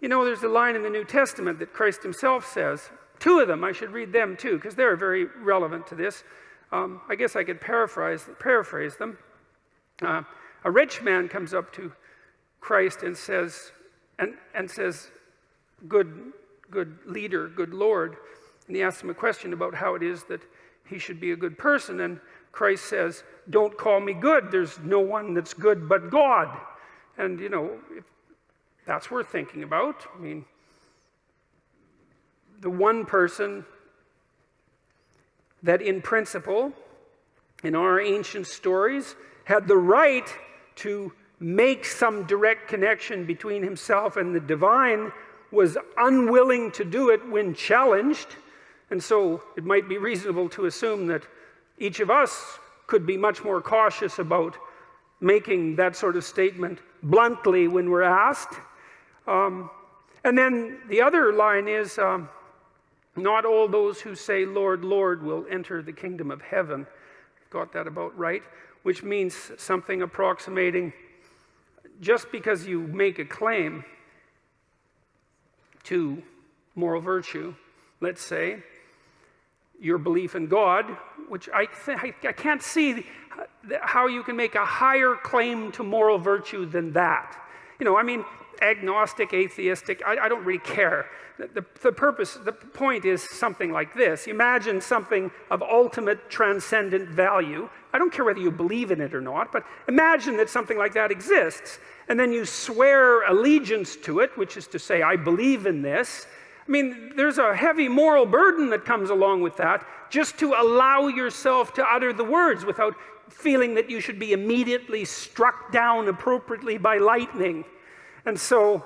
You know, there's a line in the New Testament that Christ himself says. Two of them, I should read them too, because they're very relevant to this. I guess I could paraphrase them. A rich man comes up to Christ and says, good leader, good Lord. And he asks him a question about how it is that he should be a good person. And Christ says, don't call me good. There's no one that's good but God. And, you know, that's worth thinking about. I mean, the one person that in principle, in our ancient stories, had the right to make some direct connection between himself and the divine was unwilling to do it when challenged. And so it might be reasonable to assume that each of us could be much more cautious about making that sort of statement bluntly when we're asked. And then the other line is, not all those who say, Lord, Lord, will enter the kingdom of heaven. Got that about right? Which means something approximating, just because you make a claim to moral virtue, let's say, your belief in God, which I can't see how you can make a higher claim to moral virtue than that. You know, I mean, agnostic, atheistic, I don't really care. The point is something like this. Imagine something of ultimate transcendent value. I don't care whether you believe in it or not, but imagine that something like that exists. And then you swear allegiance to it, which is to say, I believe in this. I mean, there's a heavy moral burden that comes along with that, just to allow yourself to utter the words without feeling that you should be immediately struck down appropriately by lightning. And so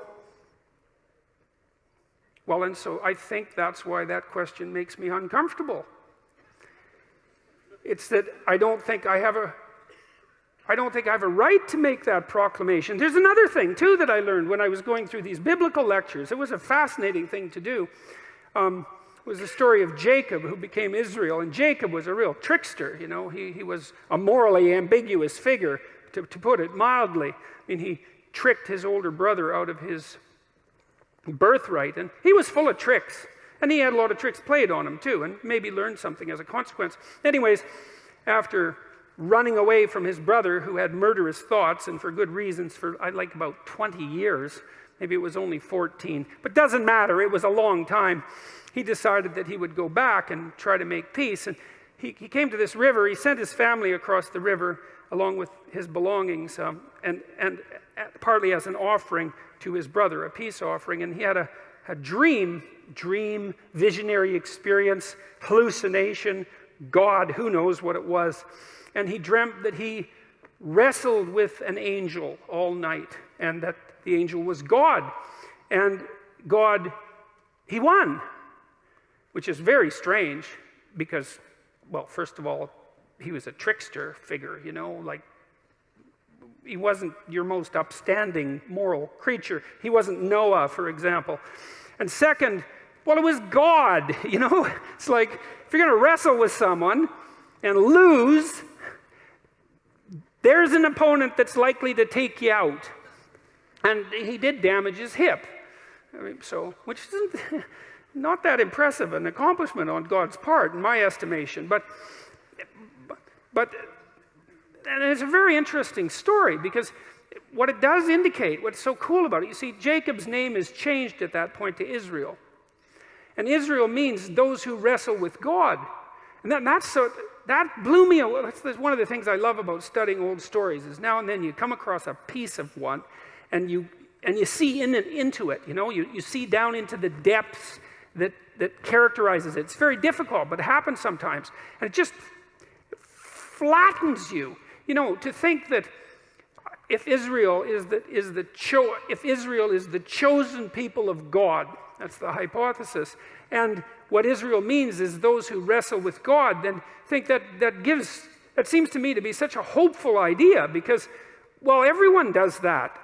I think that's why that question makes me uncomfortable. It's that I don't think I have a right to make that proclamation. There's another thing, too, that I learned when I was going through these biblical lectures. It was a fascinating thing to do. It was the story of Jacob, who became Israel. And Jacob was a real trickster, you know. He was a morally ambiguous figure, to put it mildly. I mean, he tricked his older brother out of his birthright. And he was full of tricks. And he had a lot of tricks played on him, too, and maybe learned something as a consequence. Anyways, after running away from his brother, who had murderous thoughts, and for good reasons, for like about 20 years, maybe it was only 14, but doesn't matter, it was a long time, he decided that he would go back and try to make peace. And he came to this river. He sent his family across the river along with his belongings, and partly as an offering to his brother, a peace offering. And he had a dream, visionary experience, hallucination, God, who knows what it was. And he dreamt that he wrestled with an angel all night, and that the angel was God. And God, he won, which is very strange because, well, first of all, he was a trickster figure, you know, like he wasn't your most upstanding moral creature. He wasn't Noah, for example. And second, well, it was God, you know. It's like, if you're going to wrestle with someone and lose, there's an opponent that's likely to take you out. And he did damage his hip. I mean, which isn't not that impressive an accomplishment on God's part, in my estimation. But and it's a very interesting story, because what it does indicate, what's so cool about it, you see, Jacob's name is changed at that point to Israel. And Israel means those who wrestle with God. And that blew me away. That's one of the things I love about studying old stories, is now and then you come across a piece of one, and you see into it. You know, you see down into the depths that characterizes it. It's very difficult, but it happens sometimes, and it just flattens you. You know, to think that if Israel is the chosen people of God, that's the hypothesis, and what Israel means is those who wrestle with God, then think that seems to me to be such a hopeful idea, because, well, everyone does that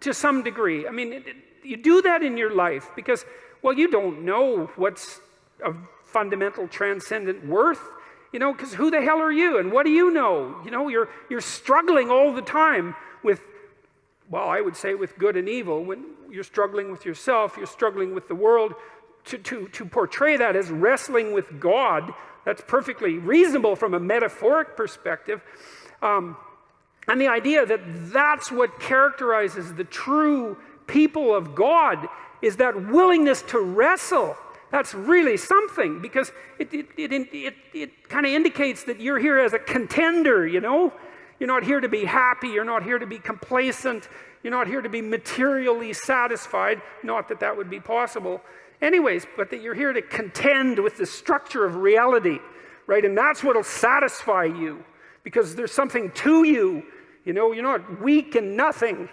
to some degree. I mean, you do that in your life because, well, you don't know what's of fundamental transcendent worth, you know, because who the hell are you and what do you know? You know, you're struggling all the time with well, I would say with good and evil. When you're struggling with yourself, you're struggling with the world, to portray that as wrestling with God, that's perfectly reasonable from a metaphoric perspective. And the idea that that's what characterizes the true people of God is that willingness to wrestle. That's really something, because it kind of indicates that you're here as a contender, you know? You're not here to be happy. You're not here to be complacent. You're not here to be materially satisfied. Not that that would be possible. Anyways, but that you're here to contend with the structure of reality, right? And that's what will satisfy you, because there's something to you. You know, you're not weak and nothing.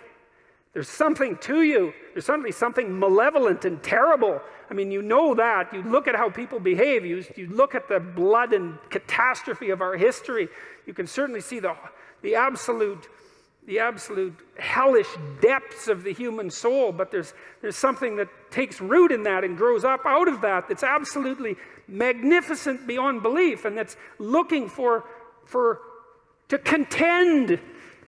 There's something to you. There's certainly something malevolent and terrible. I mean, you know that. You look at how people behave. You look at the blood and catastrophe of our history. You can certainly see the absolute hellish depths of the human soul, but there's something that takes root in that and grows up out of that that's absolutely magnificent beyond belief, and that's looking to contend